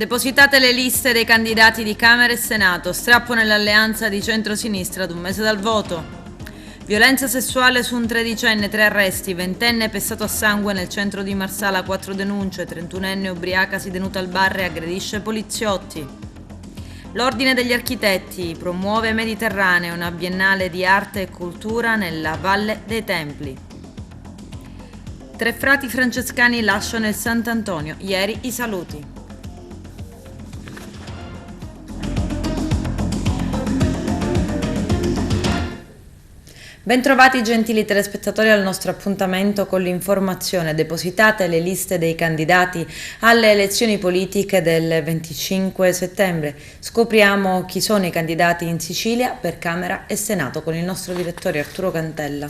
Depositate le liste dei candidati di Camera e Senato, strappo nell'alleanza di centro-sinistra ad un mese dal voto. Violenza sessuale su un tredicenne, 3 arresti, ventenne pestato a sangue nel centro di Marsala, 4 denunce, 31enne ubriacasi tenuta al bar e aggredisce poliziotti. L'Ordine degli Architetti promuove Mediterraneo, una biennale di arte e cultura nella Valle dei Templi. 3 frati francescani lasciano il Sant'Antonio, ieri i saluti. Bentrovati gentili telespettatori al nostro appuntamento con l'informazione. Depositate le liste dei candidati alle elezioni politiche del 25 settembre. Scopriamo chi sono i candidati in Sicilia per Camera e Senato con il nostro direttore Arturo Cantella.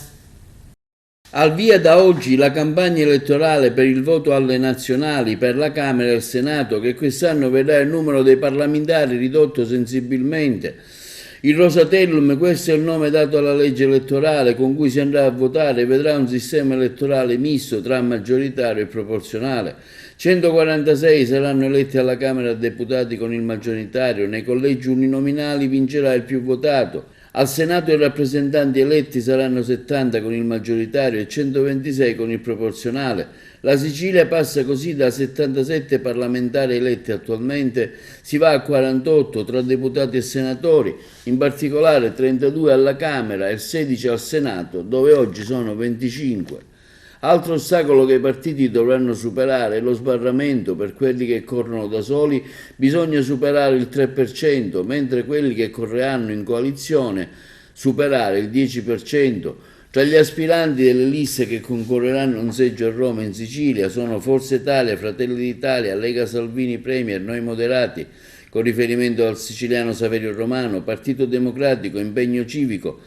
Al via da oggi la campagna elettorale per il voto alle nazionali per la Camera e il Senato, che quest'anno vedrà il numero dei parlamentari ridotto sensibilmente. Il Rosatellum, questo è il nome dato alla legge elettorale con cui si andrà a votare, vedrà un sistema elettorale misto tra maggioritario e proporzionale. 146 saranno eletti alla Camera deputati con il maggioritario, nei collegi uninominali vincerà il più votato. Al Senato i rappresentanti eletti saranno 70 con il maggioritario e 126 con il proporzionale. La Sicilia passa così da 77 parlamentari eletti attualmente, si va a 48 tra deputati e senatori, in particolare 32 alla Camera e 16 al Senato, dove oggi sono 25. Altro ostacolo che i partiti dovranno superare è lo sbarramento. Per quelli che corrono da soli bisogna superare il 3%, mentre quelli che correranno in coalizione superare il 10%. Tra gli aspiranti delle liste che concorreranno a un seggio a Roma in Sicilia sono Forza Italia, Fratelli d'Italia, Lega Salvini Premier, Noi Moderati, con riferimento al siciliano Saverio Romano, Partito Democratico, Impegno Civico,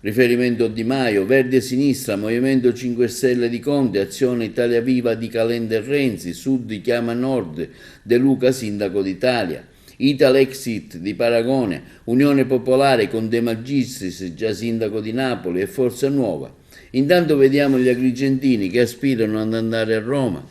riferimento a Di Maio, Verdi e Sinistra, Movimento 5 Stelle di Conte, Azione Italia Viva di Calenda e Renzi, Sud chiama Nord, De Luca Sindaco d'Italia, Italexit di Paragone, Unione Popolare con De Magistris, già sindaco di Napoli, e Forza Nuova. Intanto vediamo gli agrigentini che aspirano ad andare a Roma.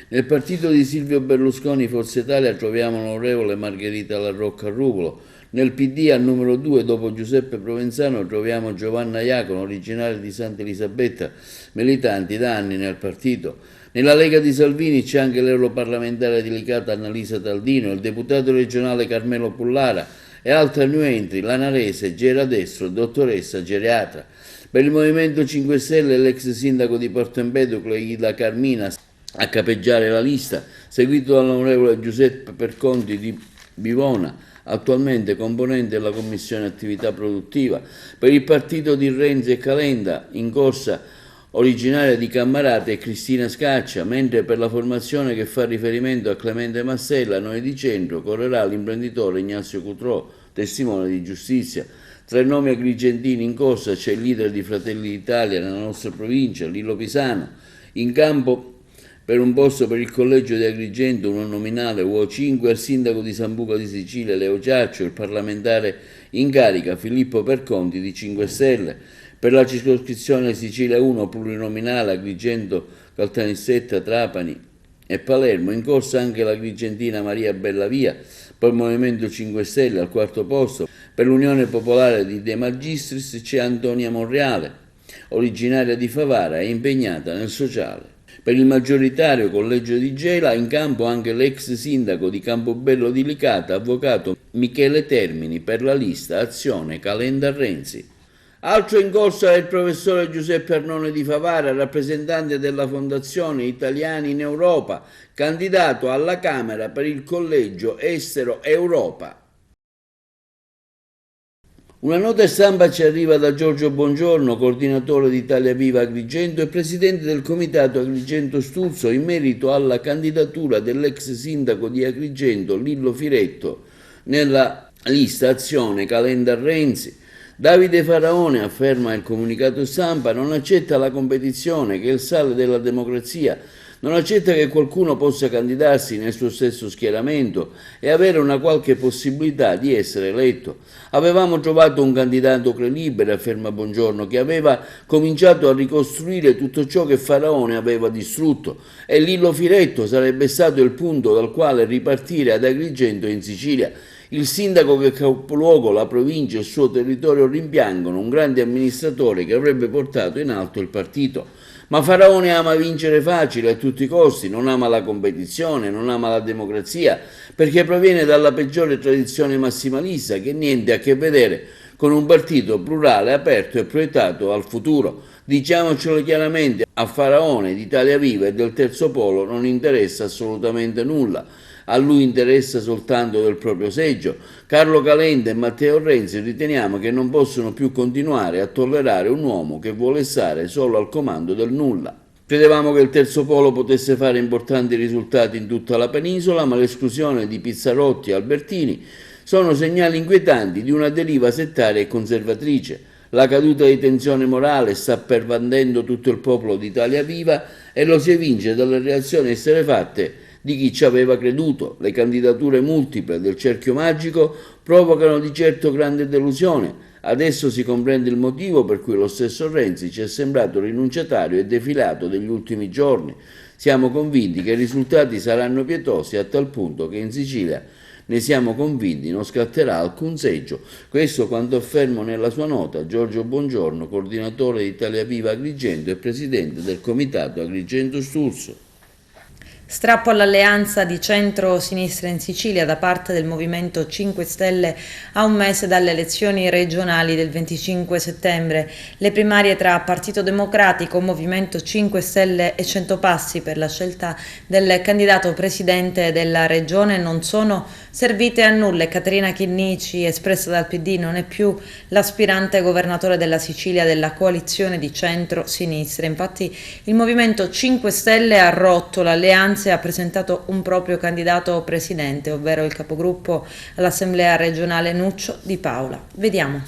Nel partito di Silvio Berlusconi Forza Italia troviamo l'onorevole Margherita La Rocca Ruvolo. Nel PD al numero 2 dopo Giuseppe Provenzano troviamo Giovanna Iacono, originaria di Santa Elisabetta, militanti da anni nel partito. Nella Lega di Salvini c'è anche l'europarlamentare delicata Annalisa Taldino, il deputato regionale Carmelo Pullara e altre new entry, l'anarese Gera Destro, dottoressa geriatra. Per il Movimento 5 Stelle l'ex sindaco di Porto Empedocle Ida Carmina a capeggiare la lista, seguito dall'onorevole Giuseppe Perconti di Bivona, attualmente componente della Commissione Attività Produttiva. Per il partito di Renzi e Calenda in corsa originaria di Cammarate è Cristina Scaccia, mentre per la formazione che fa riferimento a Clemente Mastella, Noi di Centro, correrà l'imprenditore Ignazio Cutrò, testimone di giustizia. Tra i nomi agrigentini in corsa c'è il leader di Fratelli d'Italia nella nostra provincia, Lillo Pisano. In campo per un posto per il collegio di Agrigento, uno nominale UO5, il sindaco di Sambuca di Sicilia Leo Giaccio, il parlamentare in carica Filippo Perconti di 5 Stelle. Per la circoscrizione Sicilia 1 plurinominale Agrigento, Caltanissetta, Trapani e Palermo, in corsa anche l'agrigentina Maria Bellavia, per il Movimento 5 Stelle al 4° posto. Per l'Unione Popolare di De Magistris c'è Antonia Monreale, originaria di Favara e impegnata nel sociale. Per il maggioritario collegio di Gela in campo anche l'ex sindaco di Campobello di Licata, avvocato Michele Termini, per la lista Azione Calenda Renzi. Altro in corsa è il professore Giuseppe Arnone di Favara, rappresentante della Fondazione Italiani in Europa, candidato alla Camera per il collegio Estero Europa. Una nota stampa ci arriva da Giorgio Bongiorno, coordinatore di Italia Viva Agrigento e presidente del comitato Agrigento Sturzo, in merito alla candidatura dell'ex sindaco di Agrigento Lillo Firetto nella lista Azione Calenda Renzi. Davide Faraone, afferma il comunicato stampa, non accetta la competizione, che è il sale della democrazia. Non accetta che qualcuno possa candidarsi nel suo stesso schieramento e avere una qualche possibilità di essere eletto. Avevamo trovato un candidato credibile, afferma Bongiorno, che aveva cominciato a ricostruire tutto ciò che Faraone aveva distrutto, e Lillo Firetto sarebbe stato il punto dal quale ripartire ad Agrigento in Sicilia. Il sindaco che capoluogo, la provincia e il suo territorio rimpiangono un grande amministratore che avrebbe portato in alto il partito. Ma Faraone ama vincere facile a tutti i costi, non ama la competizione, non ama la democrazia, perché proviene dalla peggiore tradizione massimalista che niente ha a che vedere con un partito plurale, aperto e proiettato al futuro. Diciamocelo chiaramente, a Faraone d'Italia Viva e del Terzo Polo non interessa assolutamente nulla. A lui interessa soltanto del proprio seggio. Carlo Calenda e Matteo Renzi riteniamo che non possono più continuare a tollerare un uomo che vuole stare solo al comando del nulla. Credevamo che il Terzo Polo potesse fare importanti risultati in tutta la penisola, ma l'esclusione di Pizzarotti e Albertini sono segnali inquietanti di una deriva settaria e conservatrice. La caduta di tensione morale sta pervadendo tutto il popolo d'Italia Viva e lo si evince dalle reazioni esterrefatte di chi ci aveva creduto. Le candidature multiple del cerchio magico provocano di certo grande delusione. Adesso si comprende il motivo per cui lo stesso Renzi ci è sembrato rinunciatario e defilato degli ultimi giorni. Siamo convinti che i risultati saranno pietosi a tal punto che in Sicilia, ne siamo convinti, non scatterà alcun seggio. Questo quanto afferma nella sua nota Giorgio Bongiorno, coordinatore di Italia Viva Agrigento e presidente del comitato Agrigento Sturzo. Strappo all'alleanza di centro-sinistra in Sicilia da parte del Movimento 5 Stelle a un mese dalle elezioni regionali del 25 settembre. Le primarie tra Partito Democratico, Movimento 5 Stelle e Centopassi per la scelta del candidato presidente della regione non sono servite a nulla e Caterina Chinnici, espressa dal PD, non è più l'aspirante governatore della Sicilia della coalizione di centro-sinistra. Infatti il Movimento 5 Stelle ha rotto l'alleanza e ha presentato un proprio candidato presidente, ovvero il capogruppo all'Assemblea regionale Nuccio Di Paola. Vediamo.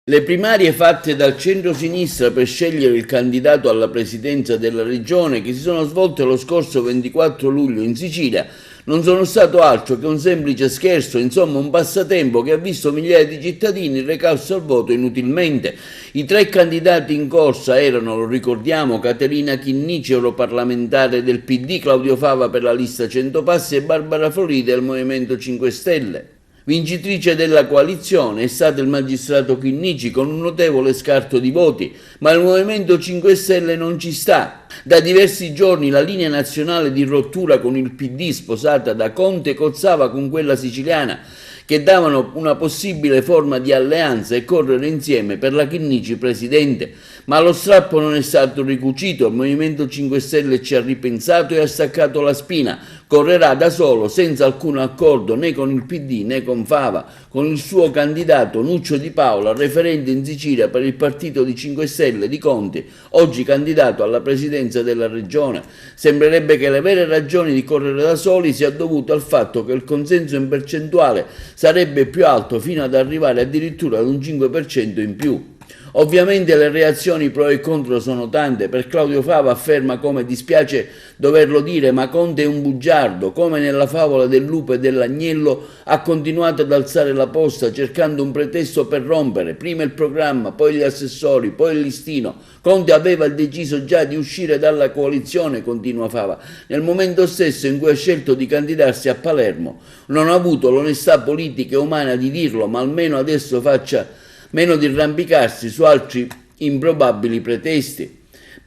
Le primarie fatte dal centro-sinistra per scegliere il candidato alla presidenza della regione, che si sono svolte lo scorso 24 luglio in Sicilia, non sono stato altro che un semplice scherzo, insomma un passatempo che ha visto migliaia di cittadini recarsi al voto inutilmente. I tre candidati in corsa erano, lo ricordiamo, Caterina Chinnici, europarlamentare del PD, Claudio Fava per la lista Centopassi e Barbara Florida del Movimento 5 Stelle. Vincitrice della coalizione è stato il magistrato Chinnici con un notevole scarto di voti, ma il Movimento 5 Stelle non ci sta. Da diversi giorni la linea nazionale di rottura con il PD sposata da Conte cozzava con quella siciliana, che davano una possibile forma di alleanza e correre insieme per la Chinnici presidente, ma lo strappo non è stato ricucito, il Movimento 5 Stelle ci ha ripensato e ha staccato la spina, correrà da solo senza alcun accordo né con il PD né con Fava, con il suo candidato Nuccio Di Paola, referente in Sicilia per il partito di 5 Stelle di Conte, oggi candidato alla presidenza della regione. Sembrerebbe che le vere ragioni di correre da soli sia dovuto al fatto che il consenso in percentuale sarebbe più alto fino ad arrivare addirittura ad un 5% in più. Ovviamente le reazioni pro e contro sono tante. Per Claudio Fava afferma, come dispiace doverlo dire, ma Conte è un bugiardo, come nella favola del lupo e dell'agnello ha continuato ad alzare la posta cercando un pretesto per rompere, prima il programma, poi gli assessori, poi il listino. Conte aveva deciso già di uscire dalla coalizione, continua Fava, nel momento stesso in cui ha scelto di candidarsi a Palermo. Non ha avuto l'onestà politica e umana di dirlo, ma almeno adesso faccia meno di arrampicarsi su altri improbabili pretesti.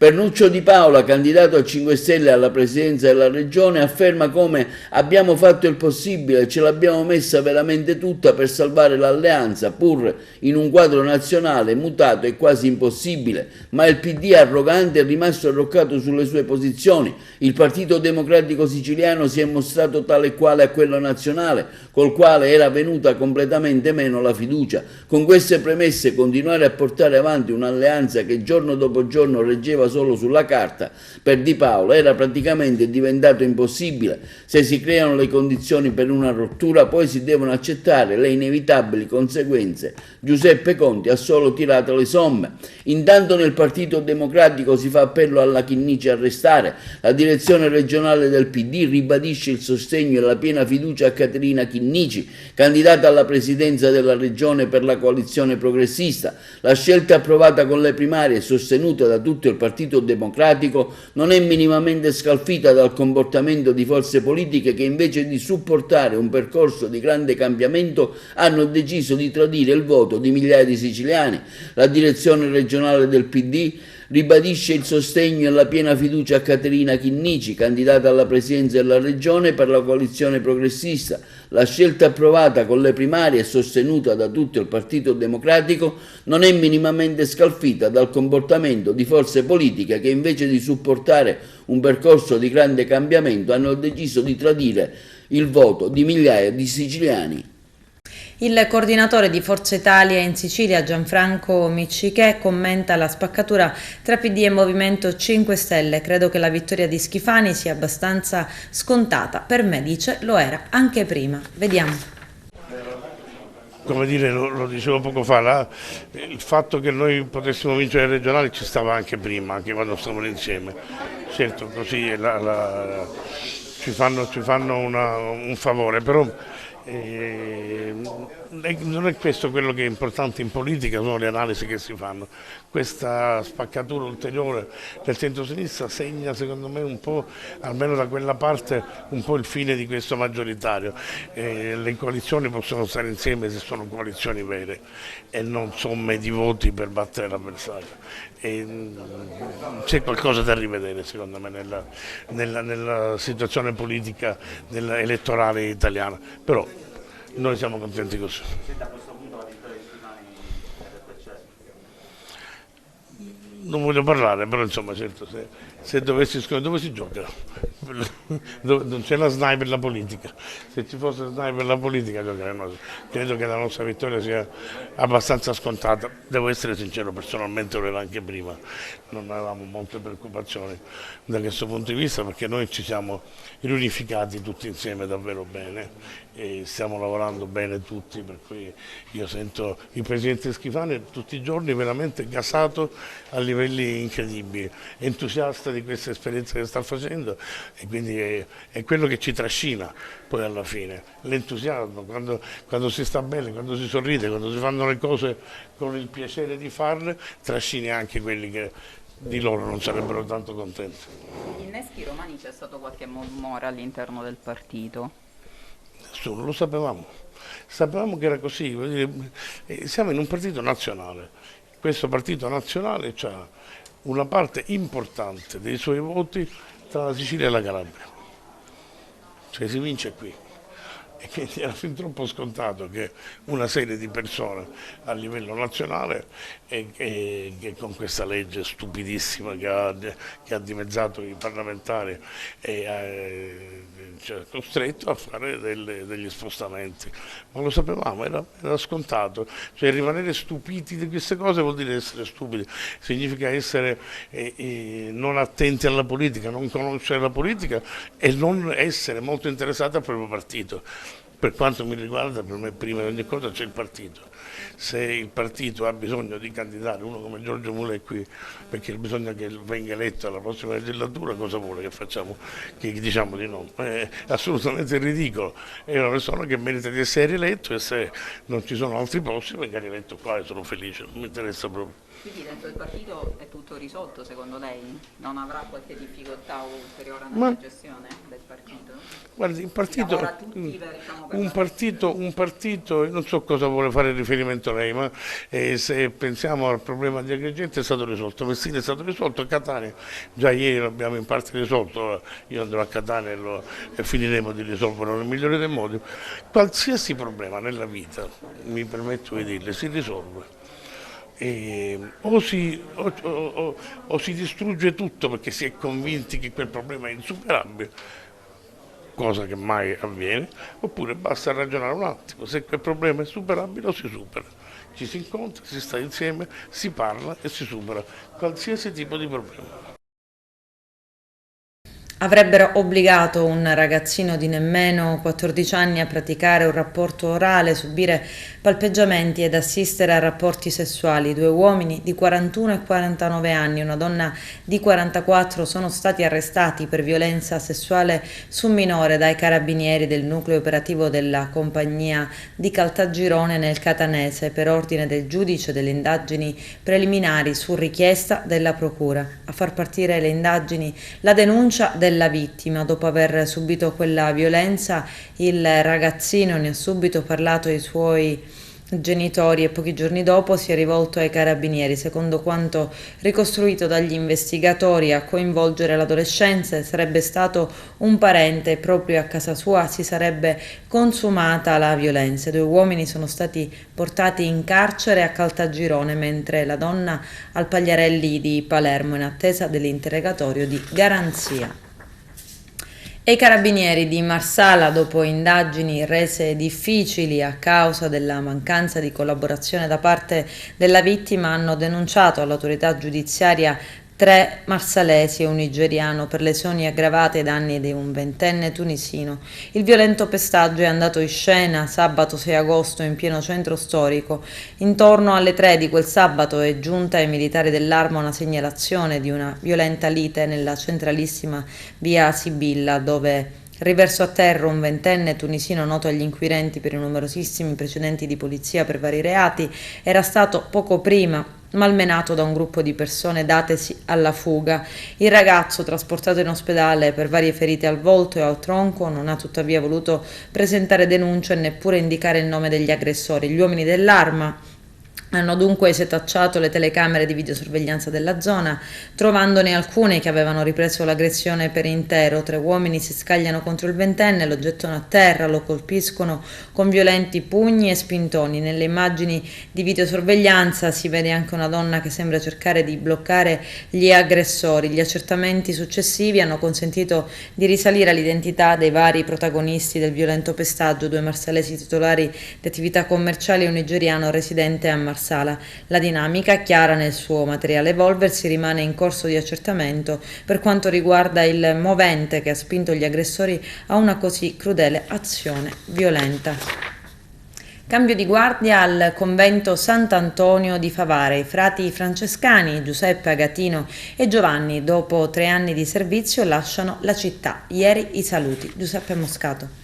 Per Nuccio Di Paola, candidato a 5 Stelle alla presidenza della regione, afferma come abbiamo fatto il possibile, ce l'abbiamo messa veramente tutta per salvare l'alleanza, pur in un quadro nazionale mutato e quasi impossibile, ma il PD arrogante è rimasto arroccato sulle sue posizioni. Il Partito Democratico Siciliano si è mostrato tale e quale a quello nazionale, col quale era venuta completamente meno la fiducia. Con queste premesse continuare a portare avanti un'alleanza che giorno dopo giorno reggeva esisteva solo sulla carta, per Di Paolo era praticamente diventato impossibile. Se si creano le condizioni per una rottura, poi si devono accettare le inevitabili conseguenze. Giuseppe Conte ha solo tirato le somme. Intanto nel Partito Democratico si fa appello alla Chinnici a restare. La direzione regionale del PD ribadisce il sostegno e la piena fiducia a Caterina Chinnici, candidata alla presidenza della regione per la coalizione progressista. La scelta approvata con le primarie e sostenuta da tutto il Partito Democratico non è minimamente scalfita dal comportamento di forze politiche che invece di supportare un percorso di grande cambiamento hanno deciso di tradire il voto di migliaia di siciliani. La direzione regionale del PD ribadisce il sostegno e la piena fiducia a Caterina Chinnici, candidata alla presidenza della regione per la coalizione progressista. La scelta approvata con le primarie e sostenuta da tutto il Partito Democratico non è minimamente scalfita dal comportamento di forze politiche che invece di supportare un percorso di grande cambiamento hanno deciso di tradire il voto di migliaia di siciliani. Il coordinatore di Forza Italia in Sicilia, Gianfranco Miccichè, commenta la spaccatura tra PD e Movimento 5 Stelle. Credo che la vittoria di Schifani sia abbastanza scontata. Per me, dice, lo era anche prima. Vediamo. Come dire, lo dicevo poco fa, il fatto che noi potessimo vincere le regionali ci stava anche prima, anche quando stavamo insieme. Certo, così ci fanno un favore, però non è questo quello che è importante in politica, sono le analisi che si fanno. Questa spaccatura ulteriore del centro-sinistra segna secondo me un po', almeno da quella parte, un po' il fine di questo maggioritario. Le coalizioni possono stare insieme se sono coalizioni vere e non somme di voti per battere l'avversario. C'è qualcosa da rivedere secondo me nella situazione politica elettorale italiana, però noi siamo contenti così. Non voglio parlare, però insomma certo, se dovessi scoprire dove si gioca, non c'è la SNAI per la politica, se ci fosse la SNAI per la politica giocheremo. Credo che la nostra vittoria sia abbastanza scontata, devo essere sincero, personalmente lo era anche prima, non avevamo molte preoccupazioni da questo punto di vista perché noi ci siamo riunificati tutti insieme davvero bene e stiamo lavorando bene tutti, per cui io sento il Presidente Schifani tutti i giorni veramente gasato a livelli incredibili, entusiasta di questa esperienza che sta facendo e quindi è quello che ci trascina poi alla fine, l'entusiasmo, quando si sta bene, quando si sorride, quando si fanno le cose con il piacere di farle, trascini anche quelli che di loro non sarebbero tanto contenti. Gli inneschi romani c'è stato qualche mormore all'interno del partito? Nessuno, lo sapevamo che era così, siamo in un partito nazionale, questo partito nazionale ha una parte importante dei suoi voti tra la Sicilia e la Calabria, cioè si vince qui. E quindi era fin troppo scontato che una serie di persone a livello nazionale che con questa legge stupidissima che ha dimezzato i parlamentari ci ha costretto a fare degli spostamenti. Ma lo sapevamo, era scontato. Cioè rimanere stupiti di queste cose vuol dire essere stupidi, significa essere non attenti alla politica, non conoscere la politica e non essere molto interessati al proprio partito. Per quanto mi riguarda, per me prima di ogni cosa c'è il partito. Se il partito ha bisogno di candidare uno come Giorgio Mulè qui, perché bisogna che venga eletto alla prossima legislatura, cosa vuole che facciamo? Che diciamo di no? È assolutamente ridicolo. È una persona che merita di essere rieletto e se non ci sono altri posti venga rieletto qua e sono felice, non mi interessa proprio. Quindi dentro il partito è tutto risolto secondo lei? Non avrà qualche difficoltà ulteriore nella gestione del partito? Guardi, un partito, non so cosa vuole fare riferimento lei, ma se pensiamo al problema di Agrigento è stato risolto, Messina è stato risolto, a Catania già ieri l'abbiamo in parte risolto, io andrò a Catania e finiremo di risolverlo nel migliore dei modi. Qualsiasi problema nella vita, mi permetto di dirle, si risolve. O si distrugge tutto perché si è convinti che quel problema è insuperabile, cosa che mai avviene, oppure basta ragionare un attimo, se quel problema è superabile lo si supera. ci si incontra, si sta insieme, si parla e si supera qualsiasi tipo di problema. Avrebbero obbligato un ragazzino di nemmeno 14 anni a praticare un rapporto orale, subire palpeggiamenti ed assistere a rapporti sessuali. 2 uomini di 41 e 49 anni e una donna di 44 sono stati arrestati per violenza sessuale su minore dai carabinieri del nucleo operativo della compagnia di Caltagirone nel Catanese per ordine del giudice delle indagini preliminari su richiesta della procura. A far partire le indagini la denuncia della vittima. Dopo aver subito quella violenza, il ragazzino ne ha subito parlato ai suoi genitori e pochi giorni dopo si è rivolto ai carabinieri. Secondo quanto ricostruito dagli investigatori, a coinvolgere l'adolescente sarebbe stato un parente e proprio a casa sua si sarebbe consumata la violenza. I 2 uomini sono stati portati in carcere a Caltagirone, mentre la donna al Pagliarelli di Palermo in attesa dell'interrogatorio di garanzia. E i carabinieri di Marsala, dopo indagini rese difficili a causa della mancanza di collaborazione da parte della vittima, hanno denunciato all'autorità giudiziaria 3 marsalesi e un nigeriano per lesioni aggravate ai danni di un 20enne tunisino. Il violento pestaggio è andato in scena sabato 6 agosto in pieno centro storico. Intorno alle 3 di quel sabato è giunta ai militari dell'Arma una segnalazione di una violenta lite nella centralissima via Sibilla, dove riverso a terra un 20enne tunisino noto agli inquirenti per i numerosissimi precedenti di polizia per vari reati era stato poco prima malmenato da un gruppo di persone datesi alla fuga. Il ragazzo, trasportato in ospedale per varie ferite al volto e al tronco, non ha tuttavia voluto presentare denuncia e neppure indicare il nome degli aggressori. Gli uomini dell'Arma hanno dunque setacciato le telecamere di videosorveglianza della zona, trovandone alcune che avevano ripreso l'aggressione per intero. 3 uomini si scagliano contro il 20enne, lo gettano a terra, lo colpiscono con violenti pugni e spintoni. Nelle immagini di videosorveglianza si vede anche una donna che sembra cercare di bloccare gli aggressori. Gli accertamenti successivi hanno consentito di risalire all'identità dei vari protagonisti del violento pestaggio: 2 marsalesi titolari di attività commerciali e un nigeriano residente a Marsala. La dinamica è chiara nel suo materiale evolversi, rimane in corso di accertamento per quanto riguarda il movente che ha spinto gli aggressori a una così crudele azione violenta. Cambio di guardia al convento Sant'Antonio di Favara. I frati francescani Giuseppe, Agatino e Giovanni, dopo 3 anni di servizio, lasciano la città. Ieri i saluti. Giuseppe Moscato.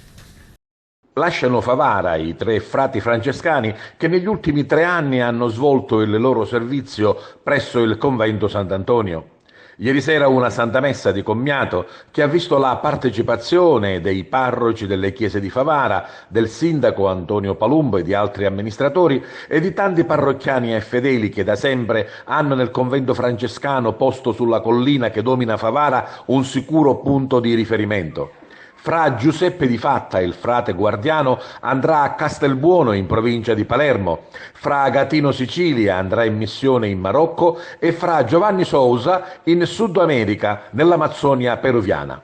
Lasciano Favara i 3 frati francescani che negli ultimi 3 anni hanno svolto il loro servizio presso il convento Sant'Antonio. Ieri sera una Santa Messa di commiato che ha visto la partecipazione dei parroci delle chiese di Favara, del sindaco Antonio Palumbo e di altri amministratori e di tanti parrocchiani e fedeli che da sempre hanno nel convento francescano posto sulla collina che domina Favara un sicuro punto di riferimento. Fra Giuseppe Di Fatta, il frate guardiano, andrà a Castelbuono in provincia di Palermo, fra Agatino Sicilia andrà in missione in Marocco e fra Giovanni Sousa in Sud America, nell'Amazzonia peruviana.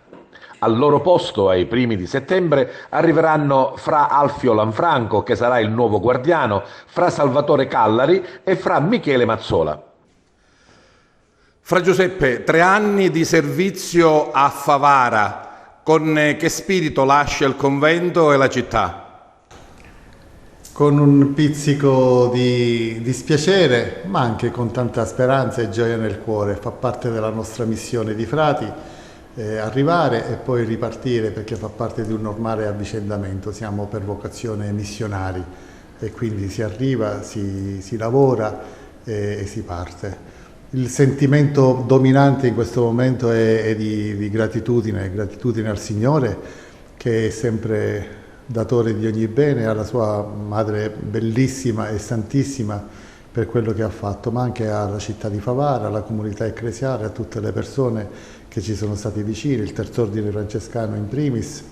Al loro posto, ai primi di settembre, arriveranno fra Alfio Lanfranco, che sarà il nuovo guardiano, fra Salvatore Callari e fra Michele Mazzola. Fra Giuseppe, 3 anni di servizio a Favara. Con che spirito lascia il convento e la città? Con un pizzico di dispiacere, ma anche con tanta speranza e gioia nel cuore. Fa parte della nostra missione di frati, arrivare e poi ripartire, perché fa parte di un normale avvicendamento. Siamo per vocazione missionari e quindi si arriva, si lavora e si parte. Il sentimento dominante in questo momento è di gratitudine al Signore, che è sempre datore di ogni bene, alla sua madre bellissima e santissima per quello che ha fatto, ma anche alla città di Favara, alla comunità ecclesiale, a tutte le persone che ci sono state vicine, il Terzo Ordine Francescano in primis,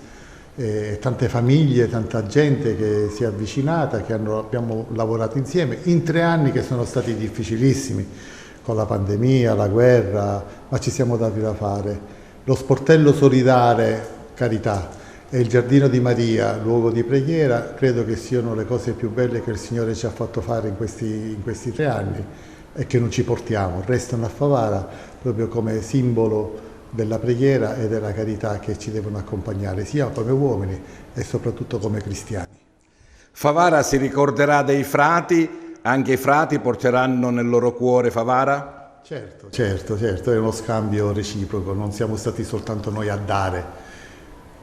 tante famiglie, tanta gente che si è avvicinata, che abbiamo lavorato insieme in 3 anni che sono stati difficilissimi, con la pandemia, la guerra, ma ci siamo dati da fare. Lo sportello solidale, carità, e il Giardino di Maria, luogo di preghiera, credo che siano le cose più belle che il Signore ci ha fatto fare in questi 3 anni e che non ci portiamo, restano a Favara proprio come simbolo della preghiera e della carità che ci devono accompagnare sia come uomini e soprattutto come cristiani. Favara si ricorderà dei frati, anche i frati porteranno nel loro cuore Favara? Certo, è uno scambio reciproco, non siamo stati soltanto noi a dare.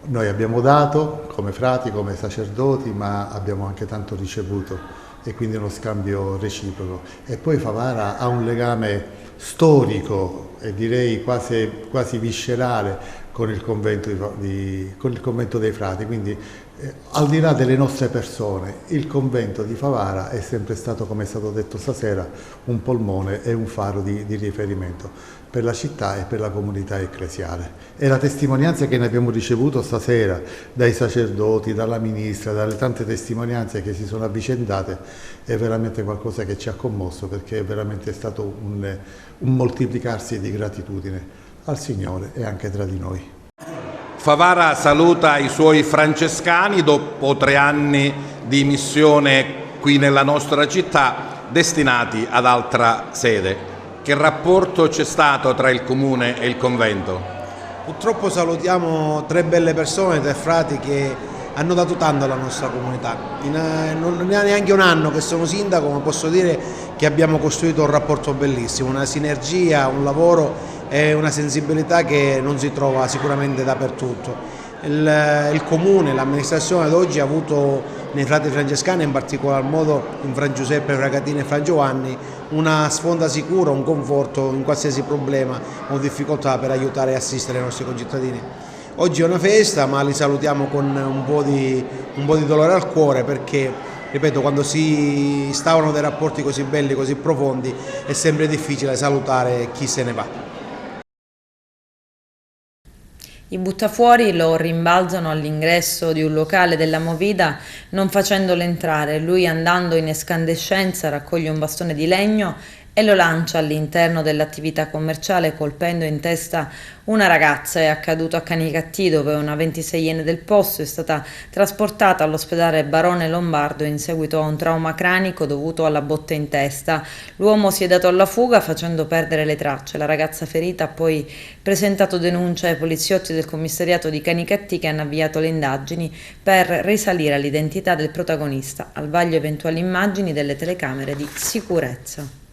Noi abbiamo dato come frati, come sacerdoti, ma abbiamo anche tanto ricevuto e quindi è uno scambio reciproco. E poi Favara ha un legame storico e direi quasi viscerale con il convento dei frati, quindi al di là delle nostre persone, il convento di Favara è sempre stato, come è stato detto stasera, un polmone e un faro di riferimento per la città e per la comunità ecclesiale. E la testimonianza che ne abbiamo ricevuto stasera dai sacerdoti, dalla ministra, dalle tante testimonianze che si sono avvicendate è veramente qualcosa che ci ha commosso, perché è veramente stato un moltiplicarsi di gratitudine al Signore e anche tra di noi. Favara saluta i suoi francescani dopo 3 anni di missione qui nella nostra città, destinati ad altra sede. Che rapporto c'è stato tra il comune e il convento? Purtroppo salutiamo 3 belle persone, 3 frati che hanno dato tanto alla nostra comunità. Non è neanche un anno che sono sindaco, ma posso dire che abbiamo costruito un rapporto bellissimo, una sinergia, un lavoro e una sensibilità che non si trova sicuramente dappertutto. Il comune, l'amministrazione ad oggi ha avuto nei frati francescani, in particolar modo in Fra Giuseppe, Fragatina e Fra Giovanni, una sponda sicura, un conforto in qualsiasi problema o difficoltà per aiutare e assistere i nostri concittadini. Oggi è una festa, ma li salutiamo con un po' di dolore al cuore, perché, ripeto, quando si instaurano dei rapporti così belli, così profondi, è sempre difficile salutare chi se ne va. I buttafuori lo rimbalzano all'ingresso di un locale della Movida non facendolo entrare. Lui, andando in escandescenza, raccoglie un bastone di legno e lo lancia all'interno dell'attività commerciale, colpendo in testa una ragazza. È accaduto a Canicattì, dove una 26enne del posto è stata trasportata all'ospedale Barone Lombardo in seguito a un trauma cranico dovuto alla botta in testa. L'uomo si è dato alla fuga facendo perdere le tracce. La ragazza ferita ha poi presentato denuncia ai poliziotti del commissariato di Canicattì, che hanno avviato le indagini per risalire all'identità del protagonista. Al vaglio eventuali immagini delle telecamere di sicurezza.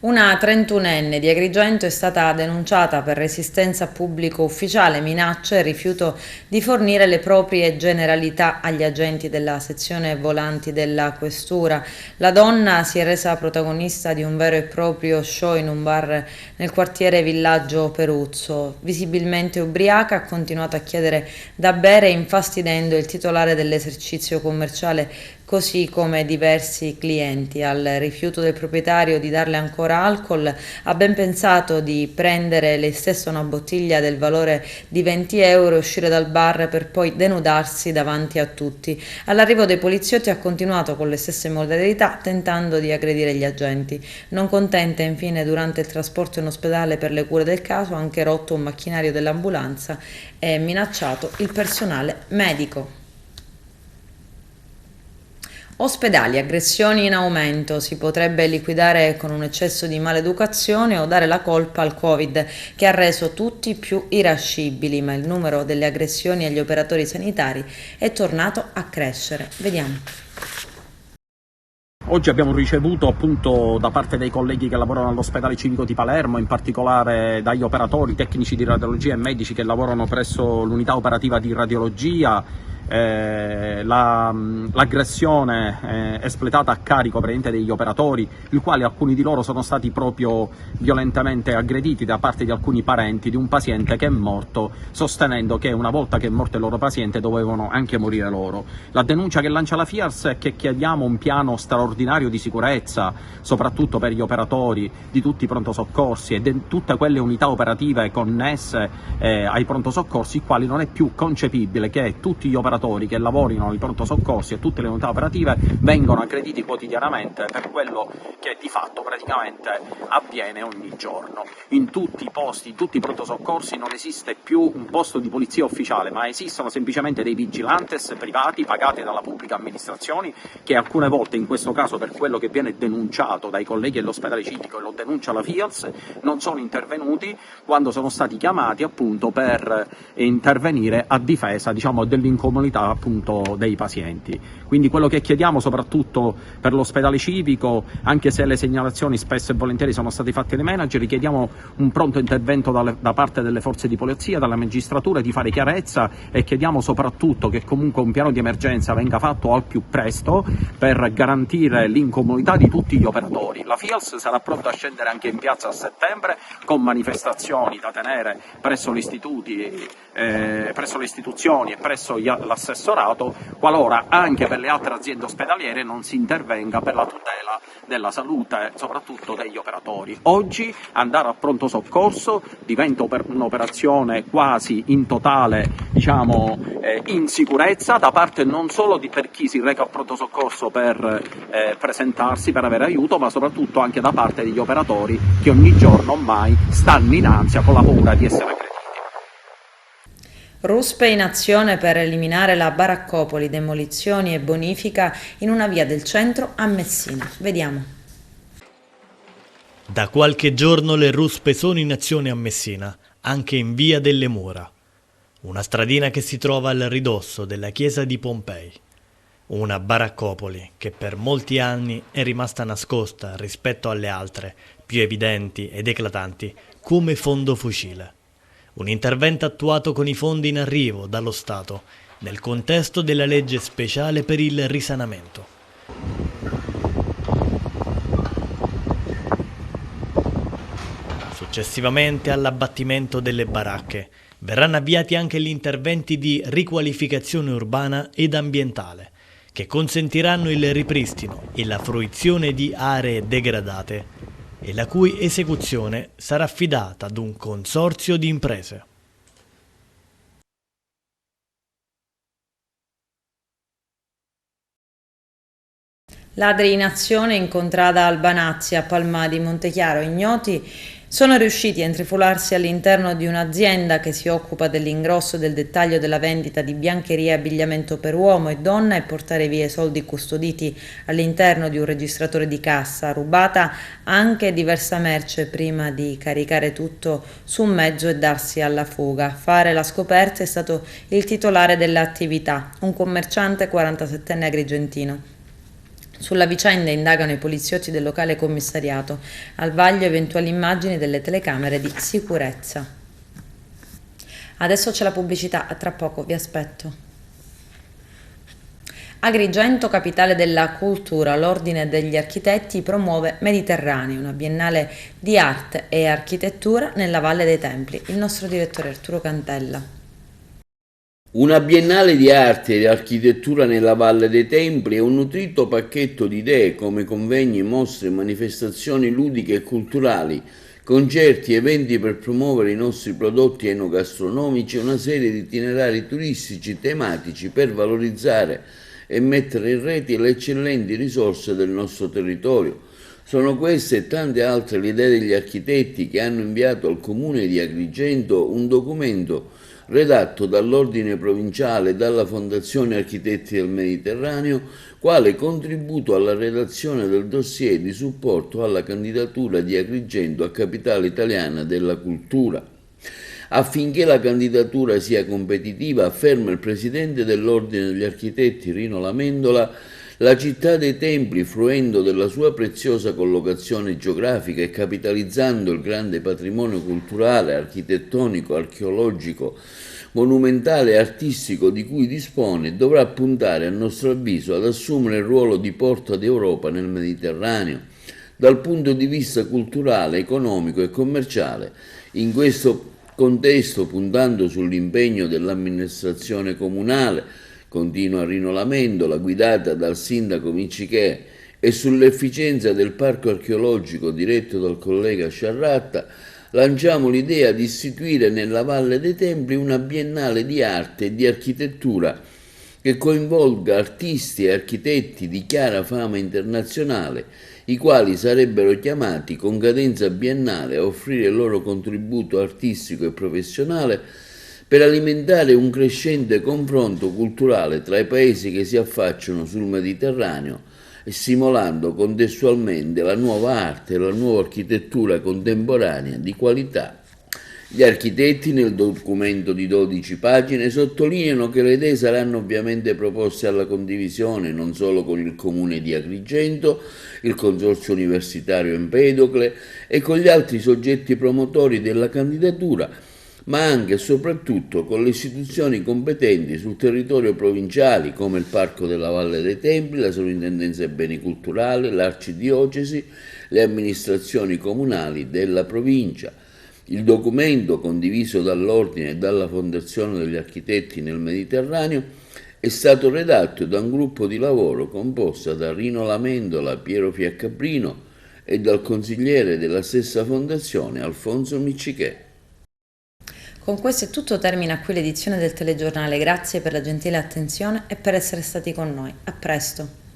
Una 31enne di Agrigento è stata denunciata per resistenza pubblico ufficiale, minacce e rifiuto di fornire le proprie generalità agli agenti della sezione volanti della questura. La donna si è resa protagonista di un vero e proprio show in un bar nel quartiere Villaggio Peruzzo. Visibilmente ubriaca, ha continuato a chiedere da bere, infastidendo il titolare dell'esercizio commerciale, così come diversi clienti. Al rifiuto del proprietario di darle ancora alcol, ha ben pensato di prendere lei stessa una bottiglia del valore di 20 euro e uscire dal bar per poi denudarsi davanti a tutti. All'arrivo dei poliziotti ha continuato con le stesse modalità, tentando di aggredire gli agenti. Non contenta, infine, durante il trasporto in ospedale per le cure del caso, ha anche rotto un macchinario dell'ambulanza e minacciato il personale medico. Ospedali, aggressioni in aumento. Si potrebbe liquidare con un eccesso di maleducazione o dare la colpa al Covid, che ha reso tutti più irascibili, ma il numero delle aggressioni agli operatori sanitari è tornato a crescere. Vediamo. Oggi abbiamo ricevuto appunto da parte dei colleghi che lavorano all'ospedale civico di Palermo, in particolare dagli operatori, tecnici di radiologia e medici che lavorano presso l'unità operativa di radiologia, l'aggressione espletata a carico degli operatori, il quale alcuni di loro sono stati proprio violentemente aggrediti da parte di alcuni parenti di un paziente che è morto, sostenendo che una volta che è morto il loro paziente dovevano anche morire loro. La denuncia che lancia la FIARS è che chiediamo un piano straordinario di sicurezza, soprattutto per gli operatori di tutti i pronto soccorsi e di tutte quelle unità operative connesse ai pronto soccorsi, i quali non è più concepibile che tutti gli operatori operatori che lavorino ai pronto soccorsi e tutte le unità operative vengono aggrediti quotidianamente per quello che di fatto praticamente avviene ogni giorno. In tutti i posti, in tutti i pronto soccorsi non esiste più un posto di polizia ufficiale, ma esistono semplicemente dei vigilantes privati pagati dalla pubblica amministrazione che alcune volte, in questo caso per quello che viene denunciato dai colleghi dell'ospedale civico e lo denuncia la FIALS, non sono intervenuti quando sono stati chiamati appunto per intervenire a difesa, diciamo, dell'incolumità appunto dei pazienti. Quindi quello che chiediamo soprattutto per l'ospedale civico, anche se le segnalazioni spesso e volentieri sono state fatte dai manager, chiediamo un pronto intervento da parte delle forze di polizia, dalla magistratura, di fare chiarezza, e chiediamo soprattutto che comunque un piano di emergenza venga fatto al più presto per garantire l'incolumità di tutti gli operatori. La FIALS sarà pronta a scendere anche in piazza a settembre con manifestazioni da tenere presso le istituzioni e presso l'assessorato, qualora anche per le altre aziende ospedaliere non si intervenga per la tutela della salute soprattutto degli operatori. Oggi andare a pronto soccorso diventa un'operazione quasi in totale, diciamo, insicurezza da parte non solo per chi si reca a pronto soccorso per presentarsi, per avere aiuto, ma soprattutto anche da parte degli operatori che ogni giorno ormai stanno in ansia con la paura di essere aggrediti. Ruspe in azione per eliminare la baraccopoli, demolizioni e bonifica in una via del centro a Messina. Vediamo. Da qualche giorno le ruspe sono in azione a Messina, anche in via delle Mura, una stradina che si trova al ridosso della chiesa di Pompei. Una baraccopoli che per molti anni è rimasta nascosta rispetto alle altre, più evidenti ed eclatanti, come fondo fucile. Un intervento attuato con i fondi in arrivo dallo Stato, nel contesto della legge speciale per il risanamento. Successivamente all'abbattimento delle baracche, verranno avviati anche gli interventi di riqualificazione urbana ed ambientale, che consentiranno il ripristino e la fruizione di aree degradate e la cui esecuzione sarà affidata ad un consorzio di imprese. Ladri in azione in contrada Albanazzi a Palmadi, Montechiaro. Ignoti sono riusciti a intrifolarsi all'interno di un'azienda che si occupa dell'ingrosso e del dettaglio della vendita di biancheria e abbigliamento per uomo e donna e portare via i soldi custoditi all'interno di un registratore di cassa, rubata anche diversa merce prima di caricare tutto su un mezzo e darsi alla fuga. A fare la scoperta è stato il titolare dell'attività, un commerciante 47enne agrigentino. Sulla vicenda indagano i poliziotti del locale commissariato, al vaglio eventuali immagini delle telecamere di sicurezza. Adesso c'è la pubblicità, a tra poco, vi aspetto. Agrigento, capitale della cultura, l'Ordine degli Architetti promuove Mediterraneo, una biennale di arte e architettura nella Valle dei Templi. Il nostro direttore Arturo Cantella. Una biennale di arte e di architettura nella Valle dei Templi è un nutrito pacchetto di idee come convegni, mostre, manifestazioni ludiche e culturali, concerti, eventi per promuovere i nostri prodotti enogastronomici e una serie di itinerari turistici tematici per valorizzare e mettere in rete le eccellenti risorse del nostro territorio. Sono queste e tante altre le idee degli architetti che hanno inviato al Comune di Agrigento un documento redatto dall'Ordine Provinciale e dalla Fondazione Architetti del Mediterraneo, quale contributo alla redazione del dossier di supporto alla candidatura di Agrigento a Capitale Italiana della Cultura. Affinché la candidatura sia competitiva, afferma il Presidente dell'Ordine degli Architetti Rino Lamendola, la città dei Templi, fruendo della sua preziosa collocazione geografica e capitalizzando il grande patrimonio culturale, architettonico, archeologico, monumentale e artistico di cui dispone, dovrà puntare, a nostro avviso, ad assumere il ruolo di porta d'Europa nel Mediterraneo, dal punto di vista culturale, economico e commerciale. In questo contesto, puntando sull'impegno dell'amministrazione comunale, continua Rino Lamendola, guidata dal sindaco Miccichè, e sull'efficienza del parco archeologico diretto dal collega Sciarratta, lanciamo l'idea di istituire nella Valle dei Templi una biennale di arte e di architettura che coinvolga artisti e architetti di chiara fama internazionale, i quali sarebbero chiamati con cadenza biennale a offrire il loro contributo artistico e professionale per alimentare un crescente confronto culturale tra i paesi che si affacciano sul Mediterraneo e stimolando contestualmente la nuova arte e la nuova architettura contemporanea di qualità. Gli architetti nel documento di 12 pagine sottolineano che le idee saranno ovviamente proposte alla condivisione non solo con il Comune di Agrigento, il Consorzio Universitario Empedocle e con gli altri soggetti promotori della candidatura, ma anche e soprattutto con le istituzioni competenti sul territorio provinciali come il Parco della Valle dei Templi, la Sovrintendenza ai Beni Culturali, l'Arcidiocesi, le amministrazioni comunali della provincia. Il documento, condiviso dall'Ordine e dalla Fondazione degli Architetti nel Mediterraneo, è stato redatto da un gruppo di lavoro composto da Rino Lamendola, Piero Fiaccaprino e dal consigliere della stessa fondazione Alfonso Miccichè. Con questo è tutto, termina qui l'edizione del telegiornale. Grazie per la gentile attenzione e per essere stati con noi. A presto.